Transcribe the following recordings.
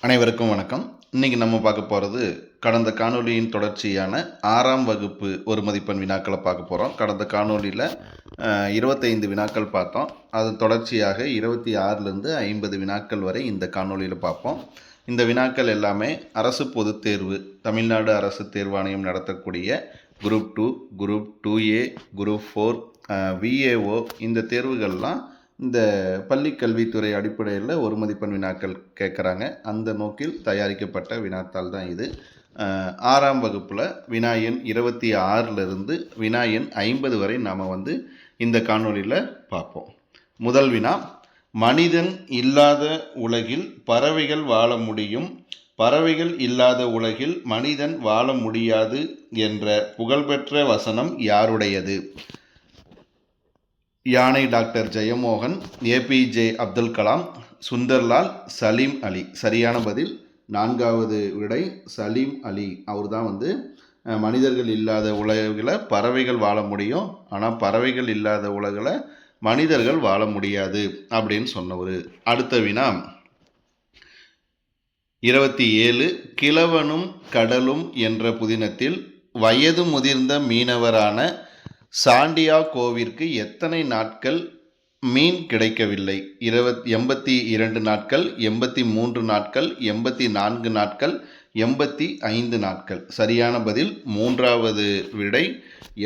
அனைவருக்கும் வணக்கம். இன்னைக்கு நம்ம பார்க்க போகிறது கடந்த காணொளியின் தொடர்ச்சியான 6ஆம் வகுப்பு ஒரு மதிப்பெண் வினாக்களை பார்க்க போகிறோம். கடந்த காணொளியில் 25 வினாக்கள் பார்த்தோம். அது தொடர்ச்சியாக 26லேருந்து 50 வினாக்கள் வரை இந்த காணொளியில் பார்ப்போம். இந்த வினாக்கள் எல்லாமே அரசு பொதுத் தேர்வு, தமிழ்நாடு அரசு தேர்வாணையம் நடத்தக்கூடிய group 2, group 2A, group 4, VAO இந்த தேர்வுகள்லாம் இந்த பள்ளி கல்வித்துறை அடிப்படையில் ஒரு மதிப்பெண் வினாக்கள் கேட்குறாங்க. அந்த நோக்கில் தயாரிக்கப்பட்ட வினாத்தாள் தான் இது. 6ஆம் வகுப்பில் வினா எண் 26லிருந்து வினா எண் 50 வரை நாம் இந்த காணொளியில் பார்ப்போம். முதல் வினா, மனிதன் இல்லாத உலகில் பறவைகள் வாழ முடியும், பறவைகள் இல்லாத உலகில் மனிதன் வாழ முடியாது என்ற புகழ்பெற்ற வசனம் யாருடையது? யானை டாக்டர் ஜெயமோகன், ஏபிஜே அப்துல் கலாம், சுந்தர்லால், சலீம் அலி. சரியான பதில் 4வது விடை சலீம் அலி. அவர் தான் மனிதர்கள் இல்லாத உலகில் பறவைகள் வாழ முடியும், ஆனால் பறவைகள் இல்லாத உலகில் மனிதர்கள் வாழ முடியாது அப்படின்னு சொன்னவர். அடுத்த வினா 27, கிழவனும் கடலும் என்ற புதினத்தில் வயது முதிர்ந்த மீனவரான சாண்டியாகோவிற்கு எத்தனை நாட்கள் மீன் கிடைக்கவில்லை? 82 நாட்கள், 83 நாட்கள், 84 நாட்கள், 85 நாட்கள். சரியான பதில் 3வது விடை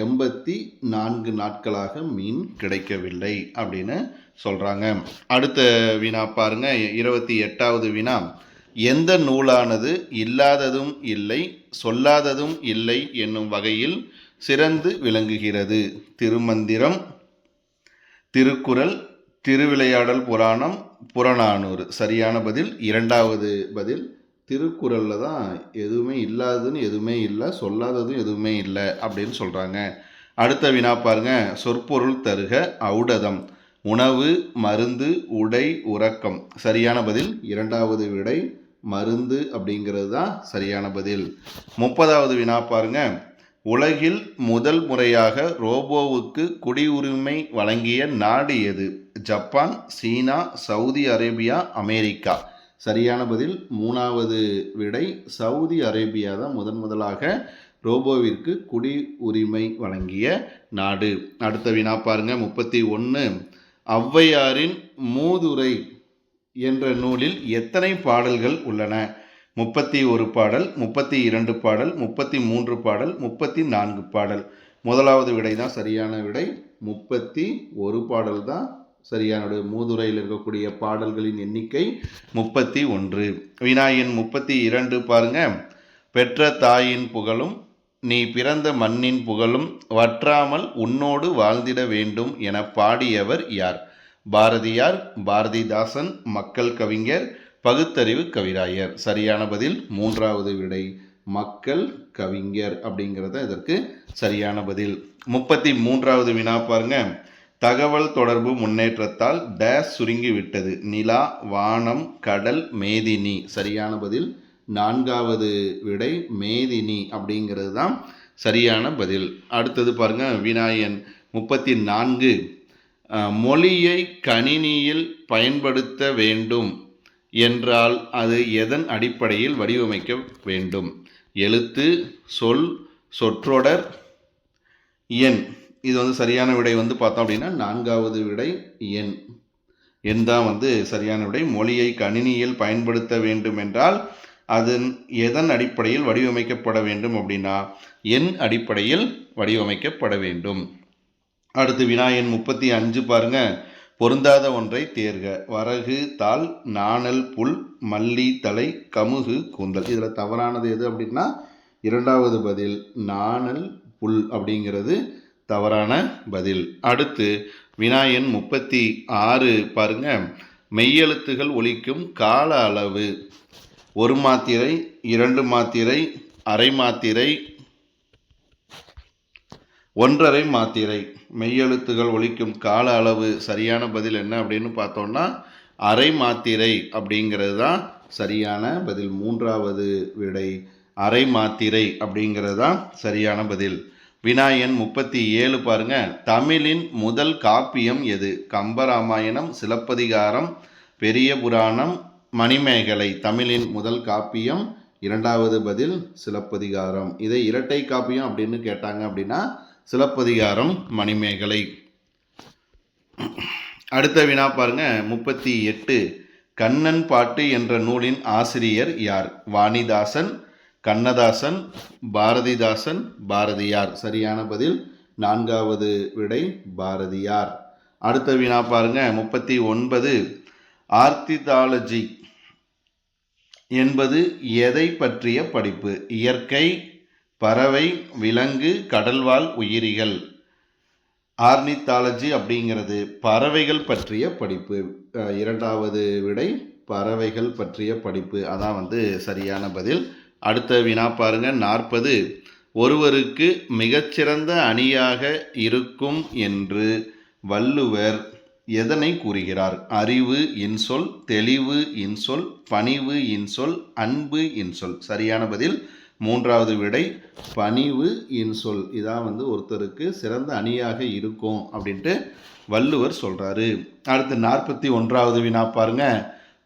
84 நாட்களாக மீன் கிடைக்கவில்லை அப்படின்னு சொல்கிறாங்க. அடுத்த வினா பாருங்க, 28வது வினா, எந்த நூலானது இல்லாததும் இல்லை சொல்லாததும் இல்லை என்னும் வகையில் சிறந்து விளங்குகிறது? திருமந்திரம், திருக்குறள், திருவிளையாடல் புராணம், புறநானூறு. சரியான பதில் 2வது பதில் திருக்குறளில் தான் எதுவுமே இல்லாததுன்னு எதுவுமே இல்லை, சொல்லாததும் எதுவுமே இல்லை அப்படின்னு சொல்கிறாங்க. அடுத்த வினா பாருங்க, சொற்பொருள் தருக ஔடதம், உணவு, மருந்து, உடை, உறக்கம். சரியான பதில் 2வது விடை மருந்து அப்படிங்கிறது தான் சரியான பதில். 30வது வினா பாருங்க, உலகில் முதல் முறையாக ரோபோவுக்கு குடியுரிமை வழங்கிய நாடு எது? ஜப்பான், சீனா, சவுதி அரேபியா, அமெரிக்கா. சரியான பதில் 3வது விடை சவுதி அரேபியா தான் முதலாக ரோபோவிற்கு குடியுரிமை வழங்கிய நாடு. அடுத்த வினா பாருங்க, 31, ஔவையாரின் மூதுரை என்ற நூலில் எத்தனை பாடல்கள் உள்ளன? 31 பாடல், 32 பாடல், 33 பாடல், 34 பாடல். முதலாவது விடை தான் சரியான விடை, 31 பாடல் தான் சரியான விடை. மூதுரையில் இருக்கக்கூடிய பாடல்களின் எண்ணிக்கை 31. வினா எண் 32 பாருங்க, பெற்ற தாயின் புகழும் நீ பிறந்த மண்ணின் புகழும் வற்றாமல் உன்னோடு வாழ்ந்திட வேண்டும் என பாடியவர் யார்? பாரதியார், பாரதிதாசன், மக்கள் கவிஞர், பகுத்தறிவு கவிராயர். சரியான பதில் 3வது விடை மக்கள் கவிஞர் அப்படிங்கிறத இதற்கு சரியான பதில். 33வது வினா பாருங்க, தகவல் தொடர்பு முன்னேற்றத்தால் டேஸ் சுருங்கி விட்டது? நிலா, வானம், கடல், மேதினி. சரியான பதில் 4வது விடை மேதினி அப்படிங்கிறது தான் சரியான பதில். அடுத்தது பாருங்க, வினா எண் 34, மொழியை கணினியில் பயன்படுத்த வேண்டும் என்றால் அது எதன் அடிப்படையில் வடிவமைக்க வேண்டும்? எழுத்து, சொல், சொற்றொடர், எண். இது சரியான விடை பார்த்தோம் அப்படின்னா 4வது விடை எண். எண் தான் சரியான விடை. மொழியை கணினியில் பயன்படுத்த வேண்டும் என்றால் அதன் எதன் அடிப்படையில் வடிவமைக்கப்பட வேண்டும் அப்படின்னா எண் அடிப்படையில் வடிவமைக்கப்பட வேண்டும். அடுத்து வினா எண் 35 பாருங்க, பொருந்தாத ஒன்றை தேர்க. வரகு, தாள், நாணல், புல், மல்லி, தலை, கமுகு, கூந்தல். இதில் தவறானது எது அப்படின்னா 2வது பதில் நாணல், புல் அப்படிங்கிறது தவறான பதில். அடுத்து வினா எண் 36 பாருங்க, மெய்யெழுத்துகள் ஒலிக்கும் கால அளவு 1 மாத்திரை, 2 மாத்திரை, அரை மாத்திரை, 1/2 மாத்திரை. மெய்யெழுத்துகள் ஒலிக்கும் கால அளவு சரியான பதில் என்ன அப்படின்னு பார்த்தோம்னா அரை மாத்திரை அப்படிங்கிறது தான் சரியான பதில். 3வது விடை அரை மாத்திரை அப்படிங்கிறது தான் சரியான பதில். வினா எண் 37 பாருங்க, தமிழின் முதல் காப்பியம் எது? கம்பராமாயணம், சிலப்பதிகாரம், பெரிய புராணம், மணிமேகலை தமிழின் முதல் காப்பியம். இரண்டாவது பதில் சிலப்பதிகாரம். இதை இரட்டை காப்பியம் அப்படின்னு கேட்டாங்க அப்படின்னா சிலப்பதிகாரம், மணிமேகலை. அடுத்த வினா பாருங்க, 38. கண்ணன் பாட்டு என்ற நூலின் ஆசிரியர் யார்? வாணிதாசன், கண்ணதாசன், பாரதிதாசன், பாரதியார். சரியான பதில் நான்காவது விடை பாரதியார். அடுத்த வினா பாருங்க, 39. ஆர்த்திதாலஜி என்பது எதை பற்றிய படிப்பு? இயற்கை, பறவை, விலங்கு, கடல்வாழ் உயிரிகள். ஆர்னித்தாலஜி அப்படிங்கிறது பறவைகள் பற்றிய படிப்பு. இரண்டாவது விடை பறவைகள் பற்றிய படிப்பு. அதான் சரியான பதில். அடுத்த வினா பாருங்க, 40. ஒருவருக்கு மிகச்சிறந்த அணியாக இருக்கும் என்று வள்ளுவர் எதனை கூறுகிறார்? அறிவு இன்சொல், தெளிவு இன்சொல், பணிவு இன்சொல், அன்பு இன்சொல். சரியான பதில் மூன்றாவது விடை பணிவு இன்சொல். இதான் ஒருத்தருக்கு சிறந்த அணியாக இருக்கும் அப்படின்ட்டு வள்ளுவர் சொல்றாரு. அடுத்து 41வது வினா பாருங்க,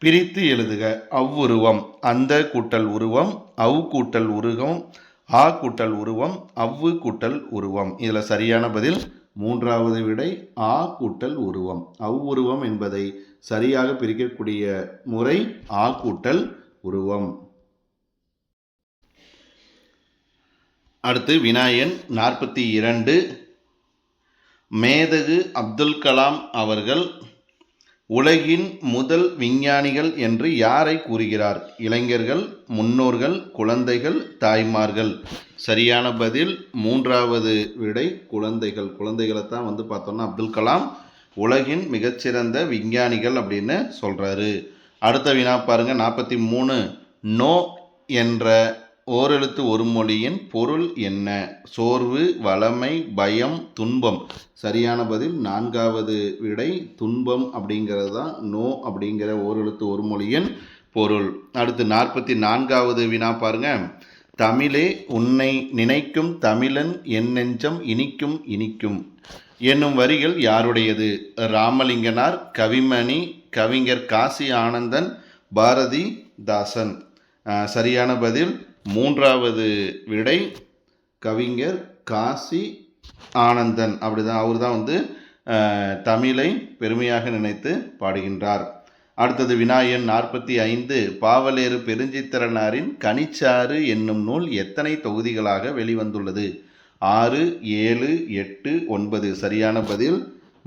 பிரித்து எழுதுக. அவ்வுருவம். அந்த கூட்டல் உருவம், அவ் கூட்டல் உருவம், ஆ கூட்டல் உருவம், அவ்வு கூட்டல் உருவம். இதுல சரியான பதில் மூன்றாவது விடை ஆ கூட்டல் உருவம். அவ்வுருவம் என்பதை சரியாக பிரிக்கக்கூடிய முறை ஆ கூட்டல் உருவம். அடுத்து வினாயன் 42. மேதகு அப்துல் கலாம் அவர்கள் உலகின் முதல் விஞ்ஞானிகள் என்று யாரை கூறுகிறார்? இளைஞர்கள், முன்னோர்கள், குழந்தைகள், தாய்மார்கள். சரியான பதில் மூன்றாவது விடை குழந்தைகள். குழந்தைகளை தான் பார்த்தோம்னா அப்துல் கலாம் உலகின் மிகச்சிறந்த விஞ்ஞானிகள் அப்படின்னு சொல்றாரு. அடுத்த வினா பாருங்க, 43. நோ என்ற ஓரெழுத்து ஒரு மொழியின் பொருள் என்ன? சோர்வு, வளமை, பயம், துன்பம். சரியான பதில் நான்காவது விடை துன்பம் அப்படிங்கிறது தான் நோ அப்படிங்கிற ஓரெழுத்து ஒரு மொழியின் பொருள். அடுத்து 44வது வினா பாருங்க, தமிழே உன்னை நினைக்கும் தமிழன் என் நெஞ்சம் இனிக்கும் இனிக்கும் என்னும் வரிகள் யாருடையது? ராமலிங்கனார், கவிமணி, கவிஞர் காசி ஆனந்தன், பாரதிதாசன். சரியான பதில் மூன்றாவது விடை கவிஞர் காசி ஆனந்தன். அப்படிதான் அவர் தான் தமிழை பெருமையாக நினைத்து பாடுகின்றார். அடுத்தது வினாயன் 45. பாவலேறு பெருஞ்சித்திரனாரின் கனிச்சாறு என்னும் நூல் எத்தனை தொகுதிகளாக வெளிவந்துள்ளது? 6, 7, 8, 9. சரியான பதில்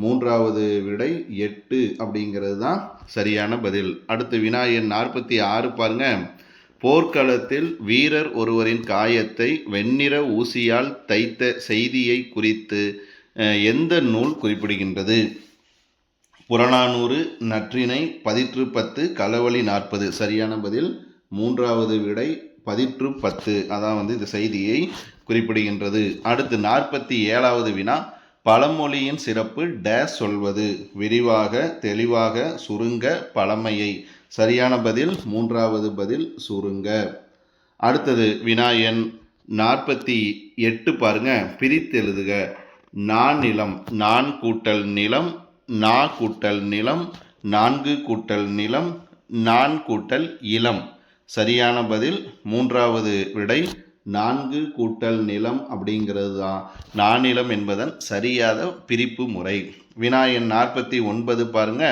மூன்றாவது விடை 8 அப்படிங்கிறது தான் சரியான பதில். அடுத்து வினாயன் 46 பாருங்க, போர்க்களத்தில் வீரர் ஒருவரின் காயத்தை வெண்ணிற ஊசியால் தைத்த செய்தியை குறித்து எந்த நூல் குறிப்பிடுகின்றது? புறநானூறு, நற்றிணை, பதிற்று 10, களவழி 40. சரியான பதில் மூன்றாவது விடை பதிற்று 10. அதான் இந்த செய்தியை குறிப்பிடுகின்றது. அடுத்து 47வது வினா, பழமொழியின் சிறப்பு டேஸ் சொல்வது? விரிவாக, தெளிவாக, சுருங்க, பழமையை. சரியான பதில் மூன்றாவது பதில் சுருங்க. அடுத்தது வினாயன் 48 பாருங்க, பிரித்தெழுதுக. நான் நிலம். நான் கூட்டல் நிலம், நா கூட்டல் நிலம், நான்கு கூட்டல் நிலம், நான் கூட்டல் இளம். சரியான பதில் மூன்றாவது விடை நான்கு கூட்டல் நிலம் அப்படிங்கிறது தான் நானிலம் என்பதன் சரியாத பிரிப்பு முறை. வினாயன் 49 பாருங்க,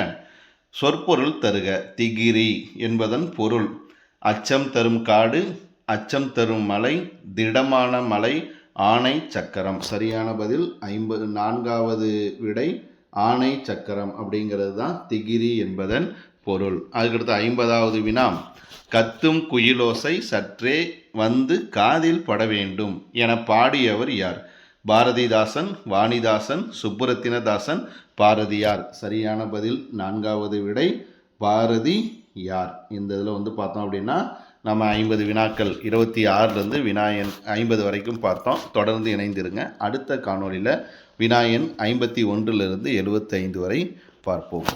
சொற்பொருள் தருக. திகிரி என்பதன் பொருள் அச்சம் தரும் காடு, அச்சம் தரும் மலை, திடமான மலை, ஆணை சக்கரம். சரியான பதில் 4வது விடை ஆணை சக்கரம் அப்படிங்கிறது தான் திகிரி என்பதன் பொருள். அதுக்கடுத்து 50வது வினா, கத்தும் குயிலோசை சற்றே வந்து காதில் பட வேண்டும் என பாடியவர் யார்? பாரதிதாசன், வாணிதாசன், சுப்புரத்தினதாசன், பாரதியார். சரியான பதில் 4வது விடை பாரதியார். இந்த இதில் பார்த்தோம் அப்படின்னா நம்ம 50 வினாக்கள் 26லேருந்து வினாயன் 50 வரைக்கும் பார்த்தோம். தொடர்ந்து இணைந்திருங்க. அடுத்த காணொலியில் வினாயன் 51லிருந்து 75 வரை பார்ப்போம்.